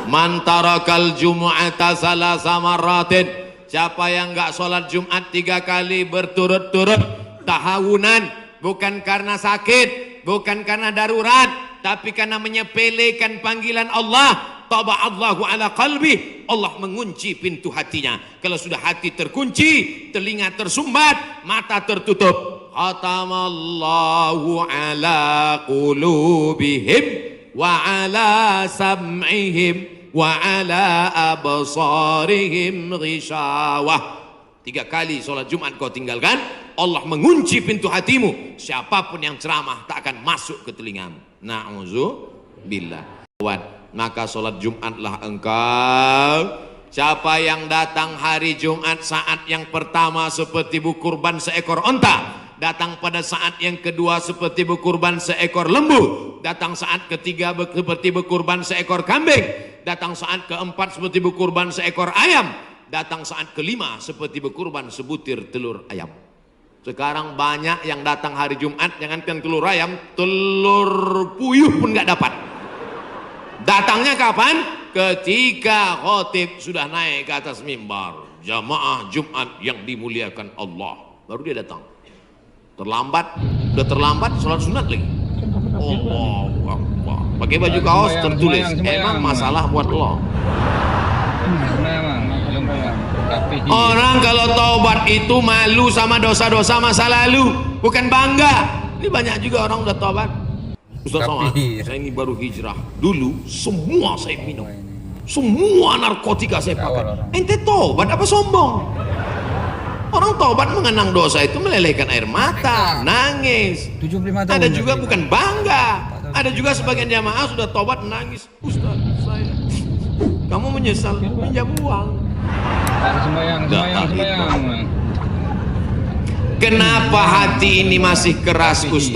Man tarakal jumu'ata salasa marratin, siapa yang enggak sholat Jumat 3 kali berturut-turut tahawunan, bukan karena sakit, bukan karena darurat, tapi karena menyepelekan panggilan Allah, taba'allahu ala qalbi, Allah mengunci pintu hatinya. Kalau sudah hati terkunci, telinga tersumbat, mata tertutup, khatamallahu ala qulubihim wa ala sam'ihim wa ala absarihim ghishawah. 3 kali sholat Jumat kau tinggalkan, Allah mengunci pintu hatimu. Siapapun yang ceramah tak akan masuk ke telingamu. Na'udzubillah. Maka sholat Jumatlah engkau. Siapa yang datang hari Jumat saat yang pertama seperti berkurban seekor onta, datang pada saat yang kedua seperti berkurban seekor lembu, datang saat ketiga seperti berkurban seekor kambing, datang saat keempat seperti berkurban seekor ayam, datang saat kelima seperti berkurban sebutir telur ayam. Sekarang banyak yang datang hari Jumat, jangankan telur ayam, telur puyuh pun nggak dapat. Datangnya kapan? Ketika khotib sudah naik ke atas mimbar, jamaah Jumat yang dimuliakan Allah, baru dia datang. Terlambat, udah terlambat sholat sunat lagi. Allahu Akbar. Pakai baju kaos tertulis, emang masalah buat lo. Orang kalau taubat itu malu sama dosa-dosa masa lalu, bukan bangga. Ini banyak juga orang udah taubat. Ustaz Somad, saya ini baru hijrah. Dulu semua saya minum, semua narkotika saya pakai. Ente taubat apa sombong? Orang taubat mengenang dosa itu melelehkan air mata, nangis. 75 tahun. Ada juga bukan bangga. Ada juga sebagian jamaah sudah taubat nangis. Ustaz, saya, kamu menyesal pinjam uang. Sembayang. Kenapa hati ini masih keras, Ustaz?